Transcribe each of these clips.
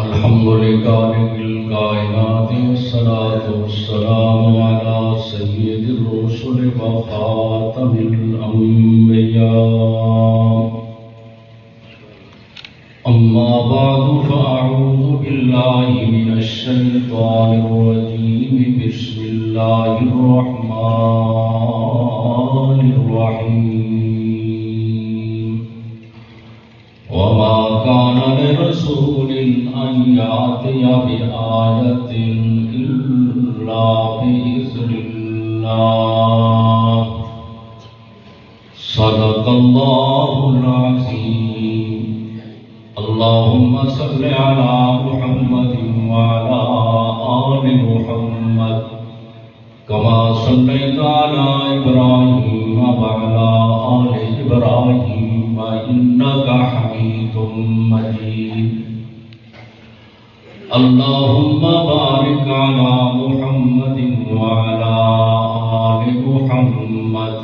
الحمد لله الكائنات والصلاة والسلام على سيد الرسل وخاتم الأنبياء أما بعد فأعوذ بالله من الشيطان الرجيم بسم الله الرحمن الرحيم وما كان لرسول أن يأتي بآية إلا بإذن الله صدق الله العظيم اللهم صل على محمد وعلى آل محمد كما صليت على إبراهيم وعلى آل إبراهيم إنك حميد مجيد اللهم بارك على محمد وعلى آل محمد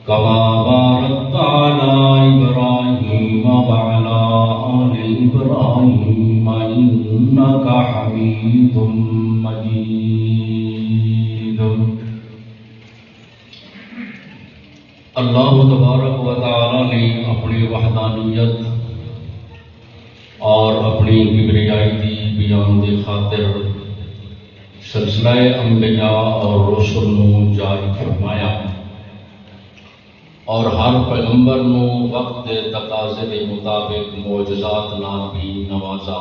كما باركت على إبراهيم وعلى آل إبراهيم إنك حميد مجيد اللہ تبارک و تعالی نے اپنی وحدانیت اور اپنی کبریائی دی بیان دی خاطر سلسلہ انبیاء اور رسل نو جاری فرمایا اور ہر پیغمبر نو وقت دے تقاضے دے مطابق معجزات نال بھی نوازا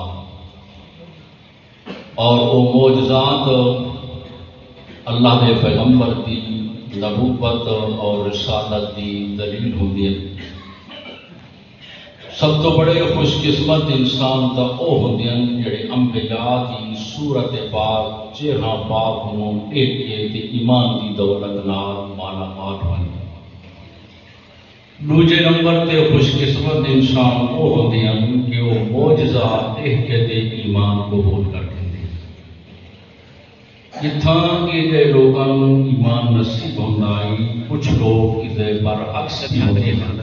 اور وہ معجزات اللہ دے پیغمبر دی نبوت اور رسالت دی دلیل ہوندی ہے۔ سب تو بڑے خوش قسمت انسان تا او ہوندے ہیں جڑے انبیاء دی صورت پاک چہرہ پاک نو دیکھ کے تے ایمان دی دولت نال مالا مال ہوندے۔ دوجے نمبر تے خوش قسمت انسان او ہوندے ہیں کہ وہ معجزہ دیکھ کے تے ایمان قبول کر دے۔ جتھاں کہ لوگوں ایمان نصیب ہوندا ہے کچھ لوگ اسے برعکس ہوندے ہیں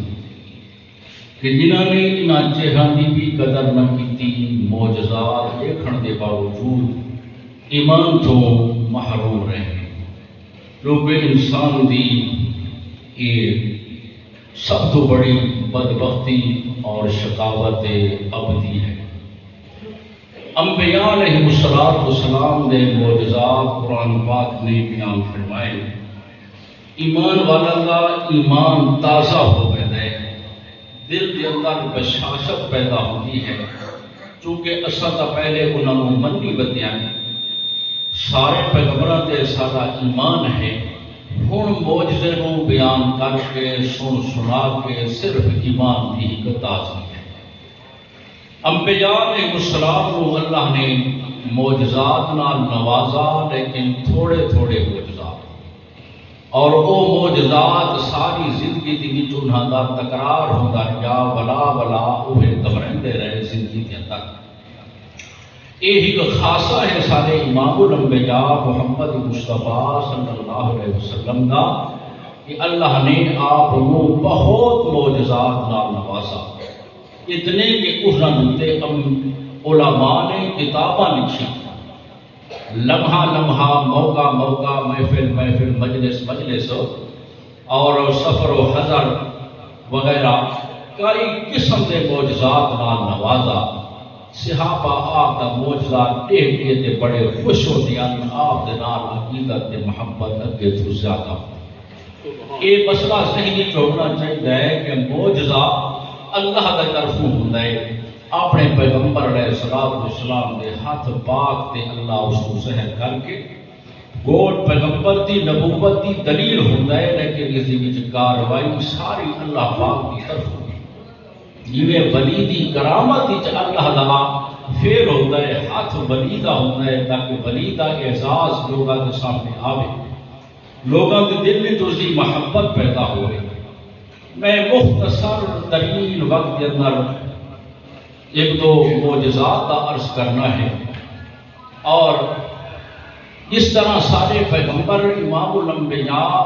کہ جنہاں نے انہاں چہراں دی بھی قدر نہ کیتی، معجزات دیکھن دے باوجود ایمان تو محروم رہے۔ کیونکہ انسان دی یہ سب تو بڑی بدبختی اور شقاوت ابدی ہے۔ انبیاء علیہ السلام نے معجزات قرآن پاک نے بیان فرمائے۔ ایمان والا کا ایمان تازہ ہو گیا ہے، دل کے اندر بشاشت پیدا ہوتی ہے، چونکہ اصل تو پہلے انہوں نے منی بدیا سارے پیغمبراں تے سارا ایمان ہے، ہن معجزے نو بیان کر کے سنا کے صرف ایمان کی ایک تازگی ہے۔ انبیاء علیہ السلام کو اللہ نے معجزات نال نوازا، لیکن تھوڑے تھوڑے معجزات، اور وہ معجزات ساری زندگی دی وچ انہاں دا تکرار ہوندا رہیا، ولا ولا اوہے دہراندے رہے زندگی دے اندر۔ یہ ایک خاصہ ہے سارے امام الانبیاء محمد مصطفیٰ صلی اللہ علیہ وسلم کا کہ اللہ نے آپ کو بہت معجزات نال نوازا، اتنے کہ انہوں نے علماء نے کتاباں لکھی، لمحہ لمحہ موقع موقع محفل محفل مجلس مجلس اور سفر و حضر وغیرہ کئی قسم کے معجزات نال نوازا۔ صحابہ آپ کا معجزہ دیکھ کے تے بڑے خوش ہوتے ہیں، آپ دے نال عقیدت تے محبت اگے تو زیادہ۔ یہ مسئلہ ذہنی ہونا چاہیے کہ معجزہ اللہ کا طرفوں ہوندا ہے، اپنے پیغمبر علیہ السلام دے ہاتھ پاک تے اللہ اس کو ظاہر کر کے گول پیغمبر دی نبوت دی دلیل ہوندا ہے، لیکن اس دی وچ کاروائی ساری اللہ پاک دی طرف ہوندی ہے۔ جویں ولی دی کرامت وچ اللہ دا فعل ہوندا ہے، ہاتھ ولی دا ہوندا ہے تاکہ ولی دا اعزاز لوگاں دے سامنے آوے، لوگاں دے دل میں اس دی محبت پیدا ہوئے۔ میں مختصر ترین وقت کے اندر ایک دو معجزات کا عرض کرنا ہے، اور اس طرح سارے پیغمبر امام الانبیاء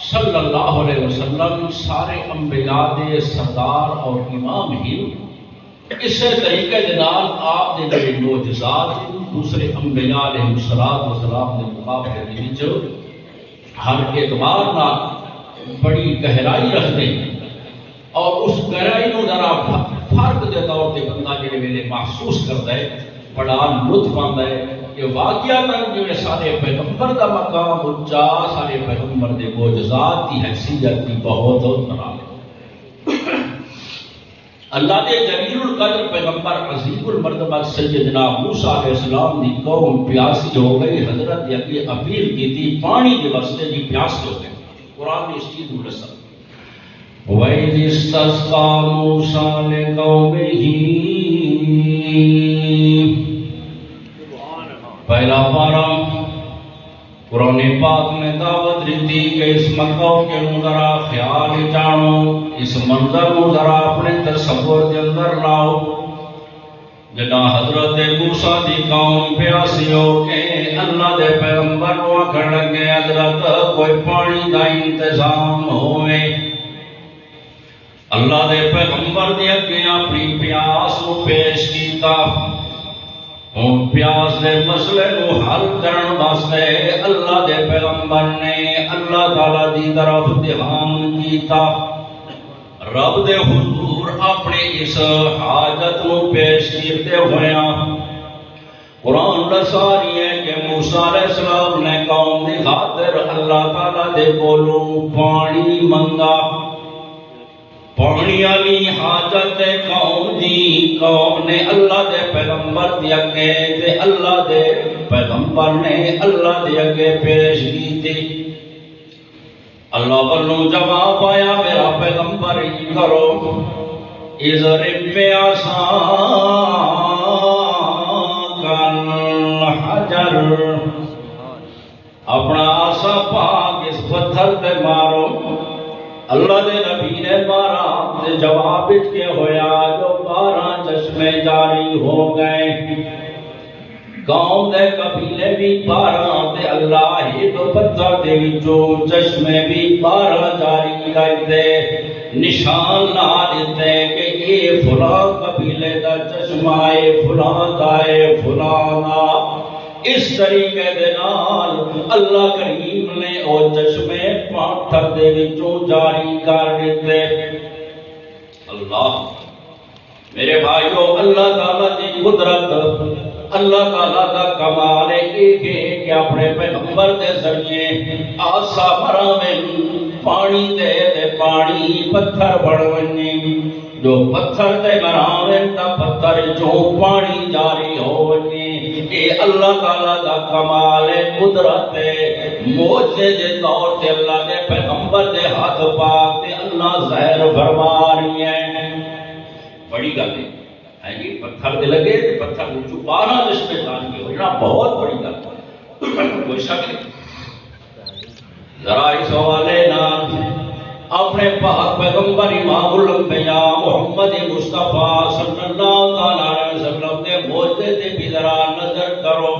صلی اللہ علیہ وسلم سارے انبیاء دے سردار اور امام ہی، اسی طریقے دے نال آپ دے جڑے معجزات دوسرے انبیاء علیہ السلام کے مقابلے ہر اعتبار نہ بڑی گہرائی رکھتے ہیں اور اس گہرائی کو ذرا فرق کے طور پہ بندہ جڑے ویلے محسوس کرتا ہے بڑا لطف آتا ہے کہ واقعہ جو سارے پیغمبر کا مقام اچا سارے پیغمبر کے معجزات کی حیثیت کی بہت بنا اللہ نے جلیل القدر پیغمبر عظیم المرتبہ سیدنا موسیٰ علیہ السلام دی قوم پیاسی ہو گئی حضرت اگے اپیل کی تھی پانی کے واسطے جی پیاس ہو گئے قرآن نے اس چیز کو رسا وَإِذِ اسْتَسْقَىٰ مُوسَىٰ لِقَوْمِهِ پہلا پارہ قرآن پاک نے دعوت دی کہ اس مقام کے ذرا خیال جانو اس منظر کو ذرا اپنے تصور کے اندر لاؤ جنا حضرت موسیٰ دی قوم پیاسی ہو کے اللہ دے پیغمبر کو آکھن لگے حضرت کوئی پانی دا انتظام ہوئے اللہ دے پیغمبر دے اگے اپنی پیاس کو پیش کیتا ہوں پیاس دے مسئلے کو حل کرن واسطے اللہ دے پیغمبر نے اللہ تعالیٰ دی طرف دھیان کیتا رب دے حضور اپنے اس حاجت کو پیش کرتے ہوئے قرآن دساری ہے کہ موسیٰ علیہ السلام نے قوم دی خاطر اللہ تعالیٰ دے کولوں پانی منگا پانی والی حاجت قوم دی قوم نے اللہ دے پیغمبر دے اگے تے اللہ دے پیغمبر نے اللہ دے اگے پیش کی تھی اللہ والوں جواب آیا میرا پیغمبر ہی کرو اضرب بعصاک الحجر اپنا عصا پاک اس پتھر تے مارو اللہ دے نبی نے 12 تے جواب اٹھ کے ہویا جو 12 چشمے جاری ہو گئے قوم دے قبیلے بھی 12 تے اللہ ہی تو پتھر دے وچوں چشمے بھی 12 جاری کرتے نشان لا دیتے کہ یہ فلاں قبیلے دا چشمہ ہے فلاں دا ہے فلاں دا اس طریقے دے نال اللہ کریم نے او چشمے پتھر دے وچوں جاری کر دیتے اللہ میرے بھائیو اللہ تعالیٰ دی قدرت اللہ تعالیٰ دا کمال ہے کہ اپنے پیغمبر دے ذریعے آسا براویں پانی دے پانی پتھر بڑھونے جو پتھر دے براویں تا پتھر جو پانی جاری ہونے اے اللہ تعالیٰ دا کمال قدرت موجے دے طور تے اللہ دے پیغمبر دے ہاتھ پاک تے اللہ ظاہر فرما رہی ہے بڑی گل ہے جی پتھر دے لگے تے پتھر وچوں 12 چشمے جاری کے ہونا بہت بڑی گل ہے کوئی شک نہیں ذرا اس حوالے نال اپنے پاک پیغمبر امام الانبیاء محمد مصطفیٰ صلی اللہ علیہ وسلم نے موجے تے بھی ذرا نظر کرو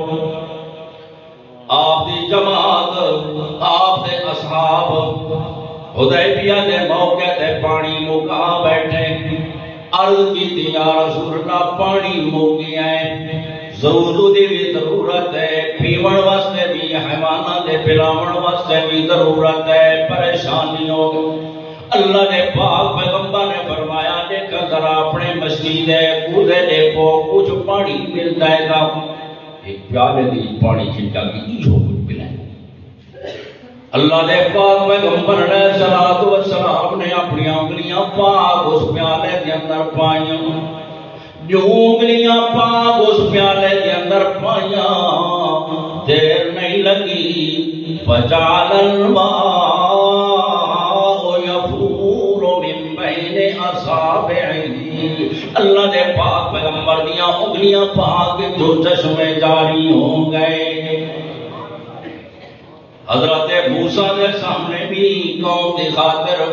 آپ دی جماعت آپ دے اصحاب حدیبیہ دے موقع تے پانی مکا بیٹھے عرض کی تھی یا رسول اللہ پانی موگی ہے ضرورت دی بھی ضرورت ہے پیون واسطے بھی حیوانات دے پلاون واسطے بھی ضرورت ہے پریشانیوں اللہ نے پاک پیغمبر نے فرمایا دیکھا ذرا اپنے مسجد کوزے دیکھو کچھ پانی ملتا ہے گا ایک پیالے دی پانی چھٹا کی ہو کچھ پلائے اللہ نے پاک پیغمبر علیہ السلام نے اپنی انگلیاں پاک اس پیالے کے اندر پائیں جو انگلیاں پاک اس پیالے کے اندر پائیں دیر نہیں لگی فجعل الماء یفور من بین اصابعہ اللہ نے پاک پیغمبر دیا انگلیاں پاک جو چشمے جاری ہو گئے حضرت موسیٰ کے سامنے بھی قوم کی خاطر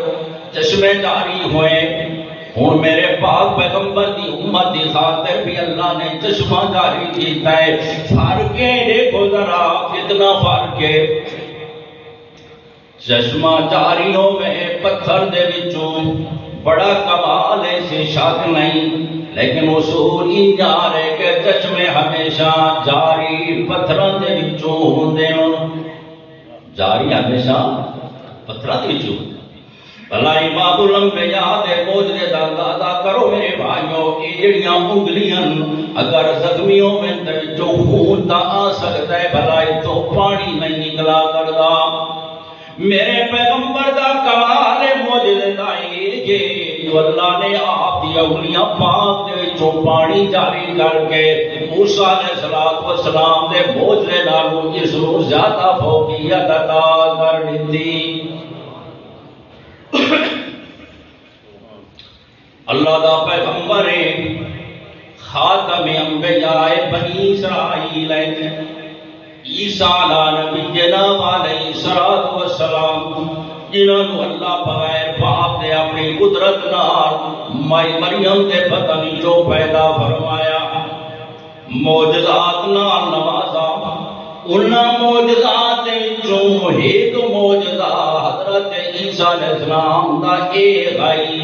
چشمے جاری ہوئے ہوں میرے پاک پیغمبر دی امت دی خاطر بھی اللہ نے چشمہ جاری کیتا ہے فرق ہے دیکھو ذرا کتنا فرق ہے چشمہ جاری ہوئے پتھر دے وچوں بڑا کمال ہے سے شک نہیں لیکن اصول ہی جا رہے کہ چشمے ہمیشہ جاری پتھراں دے وچوں ہوندے ہیں، جاری ہمیشہ پتھراں دے وچوں ہوندے بھلا امام الانبیاء دے موجزے دا اندازہ کرو میرے بھائیو، یہ جڑیاں انگلیاں اگر زخمی ہوویں تے وچوں خون تا آ سکدا ہے، بھلا تو پانی نہیں نکلا کردا۔ میرے پیغمبر دا کمال موجزے دا یہ جو اللہ نے آپ دی انگلیاں پاک دے وچوں پانی جاری کر کے موسیٰ علیہ السلام دے موجزے نالوں اس نوں زیادہ فوقیت عطا کر دتی۔ اللہ دا پیغمبر خاتم انبیاء بنی اسرائیل ہے، عیسیٰ علیہ نبینا علیہ السلام، جنہوں اللہ بغیر باپ نے اپنی قدرت نال مائی مریم کے پتہ نہیں جو پیدا فرمایا، معجزات نال نوازا۔ انہاں معجزات وچوں ایک معجزہ حضرت عیسیٰ علیہ السلام دا اے غائی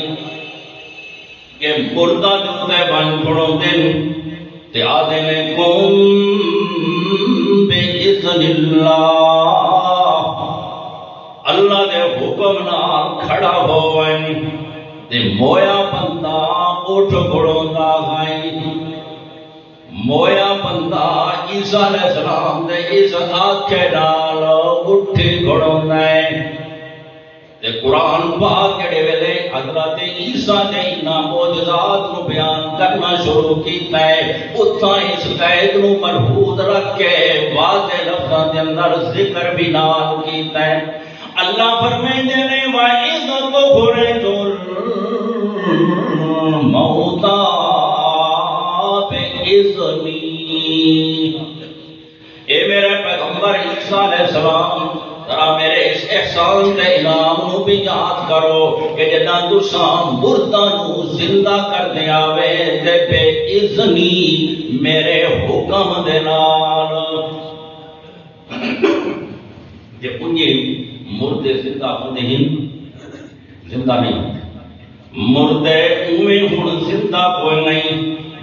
کہ مردہ جتے بن کھڑوندے تے آدھے نے قم بِإِذْنِ اللہ، اللہ دے حکم نال کھڑا ہوئیں تے مویا بندہ اٹھ کھڑوندا گائی۔ مویا بندہ عیسیٰ علیہ السلام دے اس آنکھے نال اٹھی کھڑوندا ہے تے قرآن پاک جڑے ویلے حضرت عیسیٰ نے انہاں معجزات نو بیان کرنا شروع کیتا ہے، اتھاں اس قید نو مربوط رکھ کے واضح لفظاں دے اندر ذکر بھی نال کیتا ہے۔ اللہ فرمائندے نے وَإِذْ تُخْرِجُ الْمَوْتَىٰ بِإِذْنِي، اے میرے پیغمبر عیسیٰ علیہ السلام ذرا میرے اس احسان تے انعام نو بھی یاد کرو کہ جداں تساں مرداں نو زندہ کر دیا وے تے بے اذنی میرے حکم دے نال۔ جے پنجے مردے زندہ ہوندے ہیں، زندہ نہیں ہوندے، مردے اویں ہن زندہ کوئی نہیں،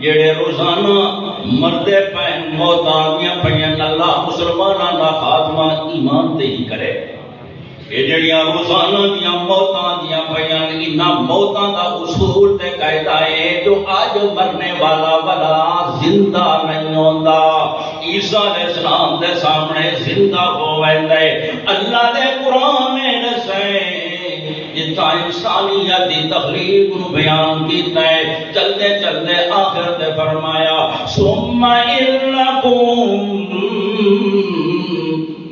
جڑے روزانہ مردے پین موتاں دیاں پئیاں، اللہ مسلماناں دا خاتمہ ایمان تے ہی کرے۔ یہ جڑیاں روزانہ دیاں موتاں دیاں پئیاں، انہاں موتاں دا اصول تے قاعدہ ہے جو آج مرنے والا زندہ نہیں ہوندا، عیسیٰ علیہ السلام دے سامنے زندہ ہو ویندا ہے۔ اللہ دے قرآن نے دسے جتھا انسانیت دی تخلیق نو بیان کیتا ہے، چلتے چلتے آخر تے فرمایا ثم انکم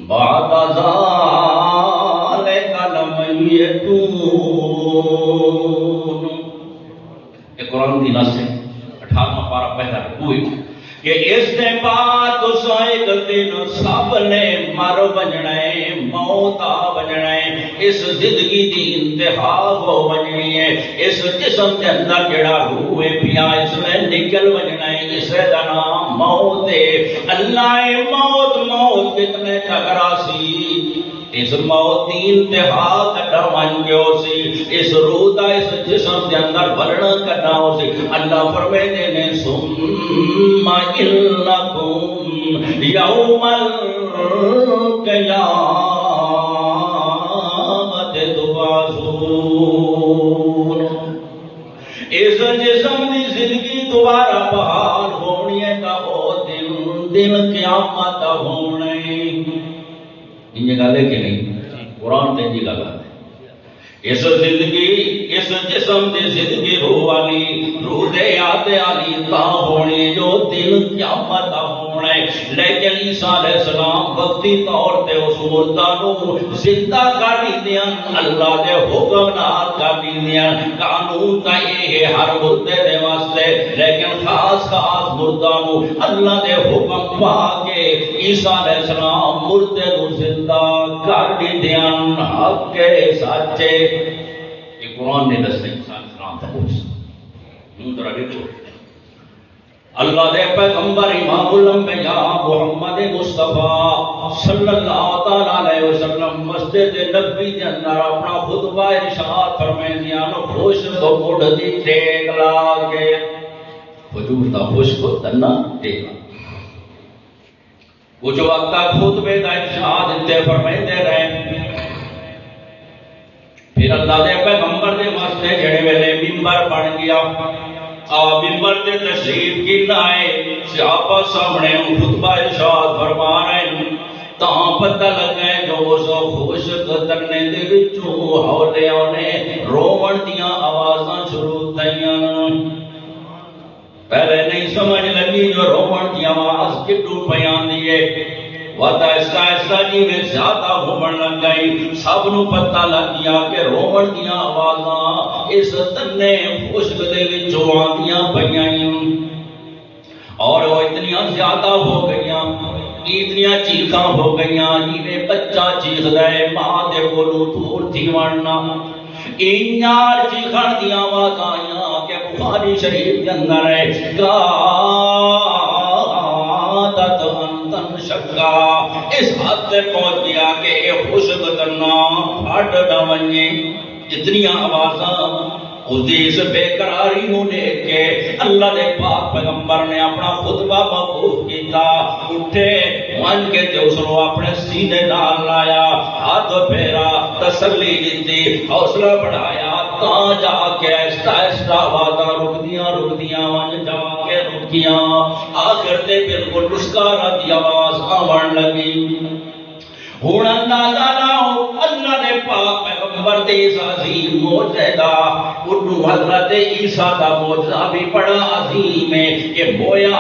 بعد ذلک لمیتون۔ یہ قرآن دی نص ہے، 18واں پارہ پہلا رکوع کہ اس دے بعد تساں ایک دن سب نے مر بجنا ہے، موت آ بجنا ہے، اس زندگی دی انتہا ہو بجنی ہے، اس جسم کے اندر جڑا روح پیا اس نے نکل بجنا ہے، اس دا نام موت ہے۔ اللہ موت موت کتنے ٹکرا سی، اس موت دی انتہا کٹا من گیو سی، اس روح دا اس جسم دے اندر ورنا کٹا ہو سی۔ اللہ فرمیندے نے ثم انکم یوم القیامت تبعثون، اس جسم دی زندگی دوبارہ بحال ہونی ہے تا او دن قیامت ہونے۔ یہ گل ہے کہ نہیں؟ قرآن تے یہ گل ہے۔ اس زندگی اس جسم دی زندگی روح والی، روح دے آتے والی تا ہونی جو دن قیامت ہونا ہے۔ لیکن عیسیٰ علیہ السلام وقتی طور تے اس مردہ نو زندہ کر دیاں، اللہ دے حکم نال کر دیاں۔ قانون تا یہ ہے ہر مردے دے واسطے، لیکن خاص خاص مردہ نو اللہ دے حکم پا کے عیسیٰ علیہ السلام مردے نو زندہ کر دیاں۔ حق کے سچے یہ قرآن نے دستے انسان اسلام تھا کچھ اللہ دے پیغمبر امام الانبیاء محمد مصطفیٰ صلی اللہ علیہ وسلم مسجد نبوی کے اندر اپنا خطبہ ارشاد فرمائے دیاں خوش تو مڑ دی ٹھیک لا کے حضور دا خوش کو تنہ ٹیکا کچھ وقت تک خطبے دا ارشاد دیتے فرمائے رہے پھر اللہ دے پیغمبر دے واسطے جڑے ویلے منبر بن گیا منبر دے تشریف کی لائے صحابہ سامنے خطبہ ارشاد فرما رہے تاں پتہ لگے جو سو خوش تنے دے وچوں ہولے اونے روون دیاں آوازاں شروع تھیاں پہلے نہیں سمجھ لگی جو روون دی آواز کڈو پیان دیے وقت ایسا ایسا جی میں زیادہ ہومن لگ گئی سب نو پتہ لگ گیا کہ رومن دیاں آوازاں اس تنے خوشک دے وچوں آندیاں پیاں اور وہ اتنیاں زیادہ ہو گئیاں اتنیاں چیخاں ہو گئیاں جیویں بچہ چیخ دے ماں دے کولوں دور تھی ورنا انیار چیخن دیاں آوازاں آئیاں کہ بخاری شریف کے اندر ہے شکا اس حد سے پہنچ گیا کہ یہ خوشک تنا پھٹ نہ ونجے اتنی آوازاں اس بے قراری ہوں دیکھ کے اللہ دے پاک پیغمبر نے اپنا خطبہ موقوف کیتا اٹھے من کے تے اس کو اپنے سینے نال لایا ہاتھ پھیرا تسلی دیتی حوصلہ بڑھایا تاں جا کے ایسا ایسا آوازاں رک دیاں ون جا کے رکیاں آخر تے بالکل مسکارا دی آواز آون لگی ہوں اندازہ لاؤ اللہ نے پاک پیغمبر دے اس عظیم معجزے دا انہوں حضرت عیسیٰ دا معجزہ بھی بڑا عظیم ہے کہ گویا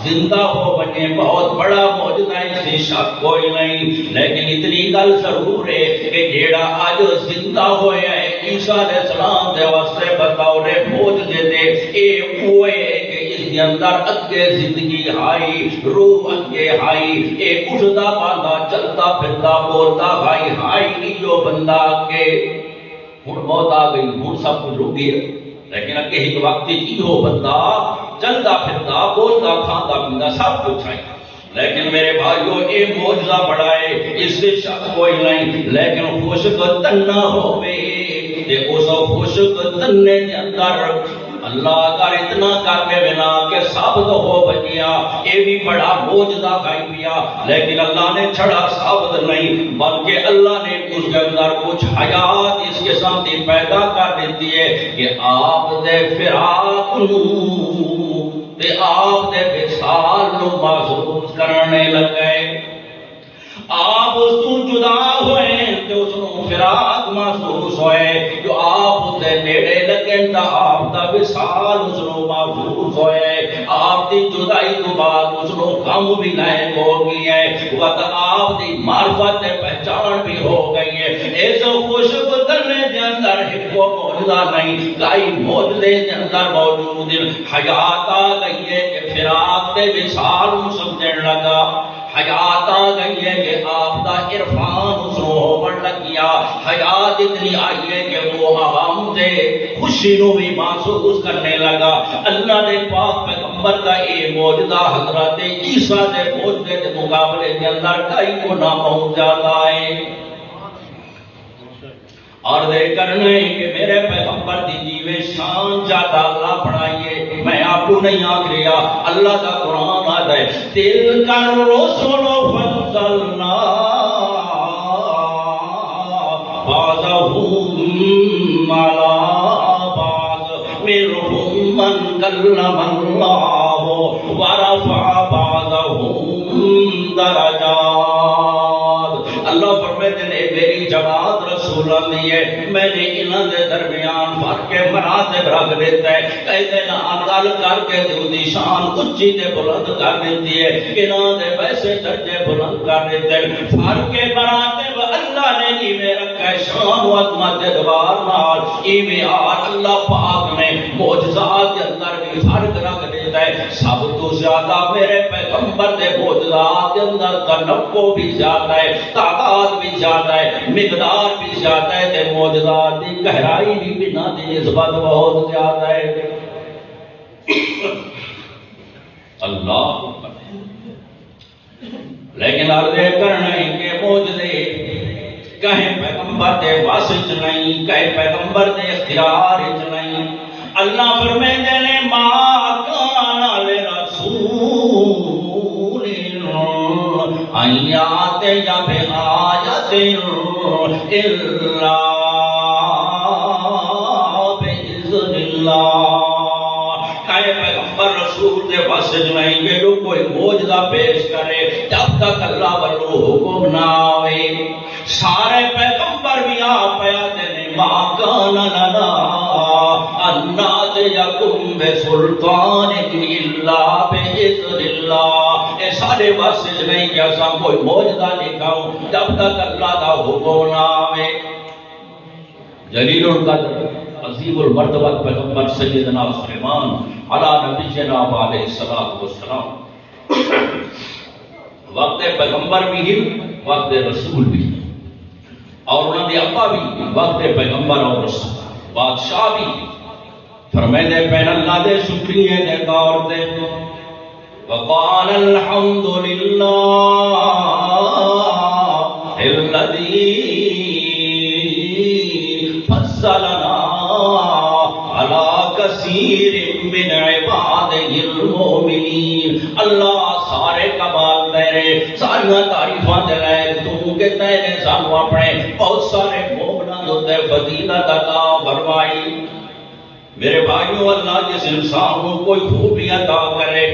زندہ ہو بنے بہت بڑا معجزہ ہے سے شک کوئی نہیں لیکن اتنی گل ضرور ہے کہ جیڑا آج زندہ ہویا ہے عیسیٰ علیہ السلام دے واسطے بتاؤ رے معجزے دے اے ہوئے کہ اس کے اندر اگے زندگی آئی روح اگے آئی اے اٹھتا باندھا چلتا پھرتا بولتا ہائی جو بندہ اگے ہن موت آ گئی ہن سب کچھ رک گیا لیکن اگے ایک وقت کی ہو بندہ چلتا پھرتا بولتا کھاتا پیندا سب کچھ ہے لیکن میرے بھائیو اے معجزہ بڑا ہے اس سے شک کوئی نہیں لیکن خوشک تنہ ہوئے تے اس خوشک تنے دے اندر اللہ اگر اتنا کر کے بنا کہ ثابت ہو بچیا یہ بھی بڑا معجزہ کھائی پیا لیکن اللہ نے چھڑا ثابت نہیں بلکہ اللہ نے اس کے اندر کچھ حیات اس کے سامنے پیدا کر دیتی ہے کہ آپ دے فراق تے آپ دے وصال نو محسوس کرنے لگے آپ اس تو جدا ہوئے تو اس کو فراق محسوس ہوئے جو آپ دے نیڑے لگے تا آپ دا وصال اس کو محسوس ہوئے آپ دی جدائی تو بعد اس کو غم بھی لائق ہو گئی ہے وقت آپ دی معرفت پہچان بھی ہو گئی ہے ایسا خوشک کرنے دے اندر ایک معجزہ نہیں کئی معجزے دے اندر موجود حیات آ گئی ہے کہ فراق دے وصال سمجھن لگا حیات آ گئی ہے کہ آپ دا عرفان اس رو بڑھ لگیا حیات اتنی آئی ہے کہ وہ عوام سے خوشی نو بھی محسوس کرنے لگا اللہ نے پاک پیغمبر کا یہ معجزہ حضرت عیسیٰ دے معجزے کے مقابلے کے اندر کئی گنا پہنچ جاتا ہے اور دے کرنے کہ میرے پیغمبر دی جیوے شان جاتا اللہ پڑھائیے میں آپ کو نہیں آگ رہا اللہ کا قرآن آتا ہے تِلْكَ الرُّسُلُ فَضَّلْنَا بَعْضَهُمْ عَلَىٰ بَعْضٍ مِّنْهُم مَّن كَلَّمَ اللَّهُ وَرَفَعَ بَعْضَهُمْ دَرَجَاتٍ اللہ فرماتے ہیں میری جماعت رسول نہیں ہے میں نے انہاں دے درمیان فرق مراتب رکھ دیتا ہے کہتے نا گل کر کے دی شان اونچی تے بلند کر دیتی ہے انہاں دے ویسے درجے بلند کر دیتے ہیں فرق مراتب اللہ نے جویں رکھا ہے شان و عظمت اعتبار نال ایویں اللہ پاک نے معجزات کے اندر بھی فرق رکھ دیتا ہے سب تو زیادہ میرے پیغمبر دے معجزات کے اندر تنوع بھی زیادہ ہے تعداد بھی زیادہ ہے مقدار بھی زیادہ ہے تے معجزات کی گہرائی بھی بنا دی نسبت بہت زیادہ ہے اللہ لیکن عرض کرنے کے معجزے کہیں پیغمبر دے واسط نہیں کہیں پیغمبر دے اختیار نہیں اللہ فرمائے نے ما کان آیات یا بے آیت الا بإذن اللہ۔ کہ پیغمبر رسول دے واسج نہیں کہ جو کوئی موجزہ پیش کرے جب تک اللہ والو حکم نہ آئے۔ سارے پیغمبر بھی آپ پیاتے نے ما کان لنا ان ناتیکم بسلطان الا باذن اللہ۔ اے سارے واسج نہیں کہ ایسا کوئی موجزہ دکھاؤں جب تک اللہ کا حکم نہ آئے۔ جلیل القدر عظیم المرتبہ پیغمبر سیدنا سلیمان علی نبینا علیہ الصلوۃ والسلام وقت پیغمبر بھی ہی وقت رسول بھی اور انہوں نے ابا بھی وقت پیغمبر اور رسول بادشاہ بھی فرمائے دے پہن اللہ دے شکریہ دے دور دے وقال الحمدللہ الذی فضلنا علی کثیر من عبادہ المؤمنین۔ اللہ سارے کمال تیرے ساریاں تعریفاں دے لائے تو کہ تیرے سانو اپنے بہت سارے مومنوں تے فضیلت عطا فرمائی۔ میرے بھائیوں اللہ جس انسان کو کوئی خوبی عطا کرے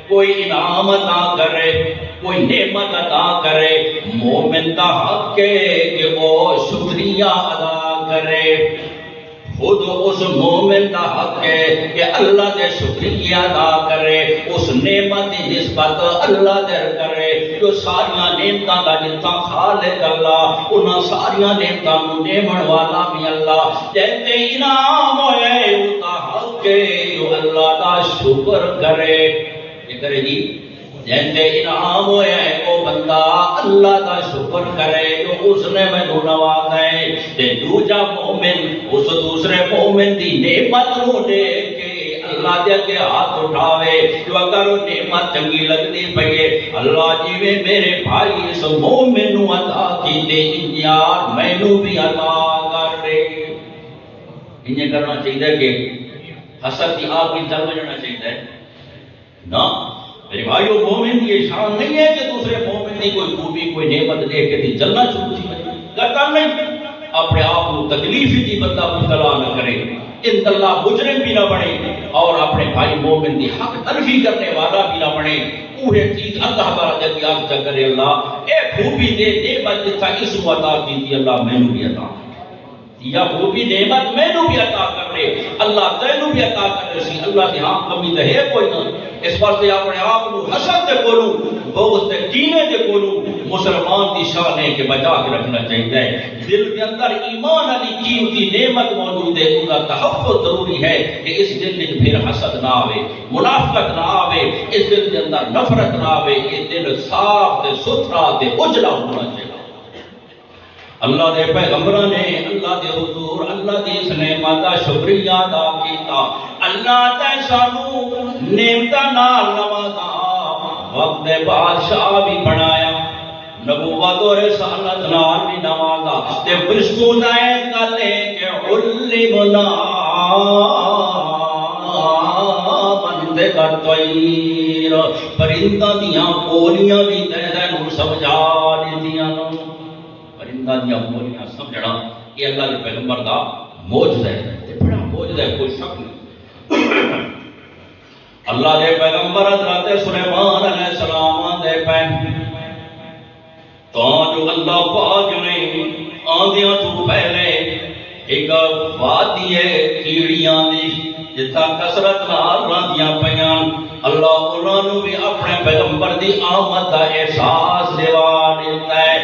کوئی انعام عطا کرے کوئی نعمت عطا کرے مومن کا حق ہے کہ وہ شکریہ ادا کرے۔ خود اس مومن کا حق ہے کہ اللہ دے شکریہ ادا کرے اس نعمت کی نسبت اللہ در کرے جو ساریاں نعمتاں دا جتا خالق اللہ انہاں ساریاں نعمتاں نو دیمن والا بھی اللہ جیتے انعام ہوئے اتا حق ہے جو اللہ دا شکر کرے۔ یہ کرے جی جیتے انعام ہوئے وہ بندہ اللہ کا شکر کرے جو اس نے میں نوازا ہے تے دوجا مومن اس دوسرے مومن دی نعمت نو دے کے اللہ دے کے ہاتھ اٹھاوے جو اگر وہ نعمت چنگی لگتی پئے اللہ جی میں میرے بھائی اس مومن نو عطا کیتے انیار میں نو بھی عطا کر دے۔ انہیں کرنا چاہیے کہ حسد کی آگ بھی جل جانا چاہیے نا میرے بھائیو مومن کی شان نہیں ہے کہ دوسرے مومن کی کوئی خوبی کوئی نعمت دیکھ کے دی جلنا شروع کرتا نہیں اپنے آپ کو تکلیف ہی بندہ مبتلا نہ کرے ان اللہ مجرم بھی نہ بنے اور اپنے بھائی مومن کی حق تلفی کرنے والا بھی نہ بنے۔ وہ چیز اللہ تعالیٰ جب یاد کرے اللہ اے خوبی دے نعمت جتا اس کو عطا کی تھی اللہ میں نے بھی عطا یا وہ بھی نعمت میں نے بھی عطا کر لے اللہ تینوں بھی عطا کر لے سی اللہ کی ہاں کمی تو ہے کوئی نہ اس پر سے اپنے آپ کو حسد دے کولوں بغض دے کینے دے کولوں مسلمان دی شان ہے کہ بچا کے رکھنا چاہیے۔ دل کے اندر ایمان علی قیمتی نعمت موجود ہے اس کا تحفظ ضروری ہے کہ اس دل میں پھر حسد نہ آوے منافقت نہ آوے اس دل کے اندر نفرت نہ آوے یہ دل صاف تے ستھرا تے اجلا ہونا چاہیے۔ اللہ دے پیغمبر نے اللہ دے حضور اللہ دی اس نعمت کا شکریہ ادا کیتا اللہ تے سانو نعمتاں نال نوازا وقت دے بادشاہ بھی بنایا نبوت اور رسالت نال بھی نوازا تے مشکور آیت گل ہے کہ علمنا بندے کا طیر پرندہ دیاں بولیاں بھی تے نو سمجھا دیاں پرندہ دیا بولیاں سمجھنا یہ اللہ کے پیغمبر کا معجزہ ہے بڑا معجزہ ہے کوئی شک نہیں۔ اللہ دے پیغمبر حضرت سلیمان علیہ السلام دے پین تو جو اللہ پاک نے آندیاں تو پہلے ایک وادی ہے کیڑیاں دی جتا کثرت نال راندیاں پیاں اللہ انہاں نو بھی اپنے پیغمبر دی آمد دا احساس دوا دیتا ہے۔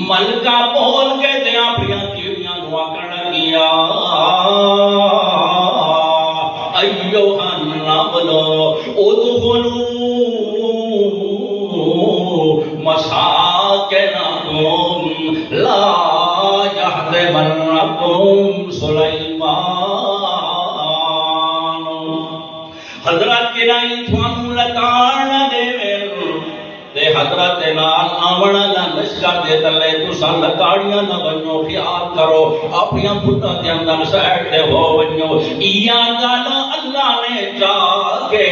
ملکہ بول کے دیا اپنی کیڑیاں نو آکھن لگیا ایوہ النمل ادخلوا مساکنکم لا یحطمنکم سلیمان۔ حضرت کے نائی تھوانو لکان دے تے حضرت نال آونا نہ لشکر دے تلے تساں لکاڑیاں نہ بنو خیال کرو اپنی پھٹاں دے اندر سائڈ تے ہو بنو یا گل اللہ نے چاہ کے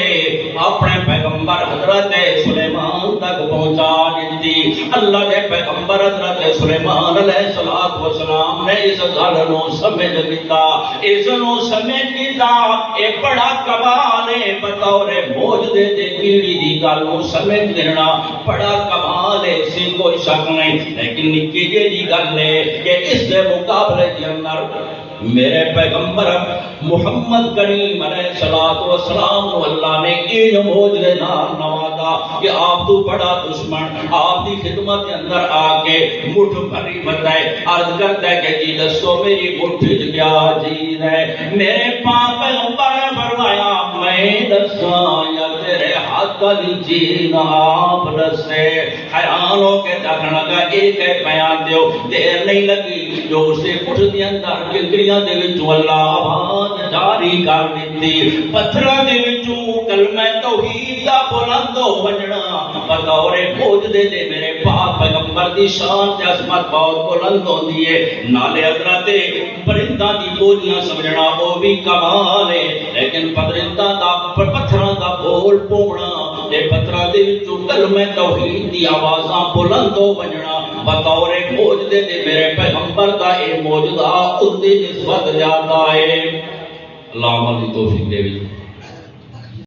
اپنے پیغمبر حضرت سلیمان تک پہنچا دیتی۔ اللہ دے پیغمبر حضرت سلیمان علیہ السلام نے اس گل نو سمجھ لیتا، اس نو سمجھ لیتا اے بڑا کمال ہے، بطور معجزے دے کیڑی دی گل نو سمجھ لینا بڑا کمال ہے، سی کوئی شک نہیں، لیکن نکی جی گل ہے کہ اس دے مقابلے کے اندر میرے پیغمبر محمد کریم علیہ السلام کو اللہ نے ان معجزے نال نوازا کہ آپ تو بڑا دشمن آپ کی خدمت کے اندر آ کے مٹھ بھری بتائے عرض کرتا ہے کہ جی دسو میری مٹھ کیا چیز ہے؟ میرے پاک پیغمبر نے فرمایا میں دساں یا تیرے ہاتھ والی چیز آپ دسے؟ حیران ہو کے دیکھنے لگا ایک ہے بیان دیو، دیر نہیں لگی جو اسے مٹھ کے اندر کنکریاں دے وچوں اللہ آواز جاری کر دیتی، پتھراں دے وچوں کلمہ توحید دا بلند ہو بجنا بطور معجزے دے میرے پاک پیغمبر دی شان تے عظمت بہت بلند ہوندی ہے۔ نالے حضرت پرنداں دی بولیاں سمجھنا وہ بھی کمال ہے، لیکن پرنداں دا پتھراں دا بول پونا تے پتھراں دے وچوں کلمہ توحید دی آوازاں بلند ہو بجنا بطور معجزے دے میرے پیغمبر دا اے معجزہ اس دی نسبت زیادہ ہے۔ اللہ عمل دی توفیق دے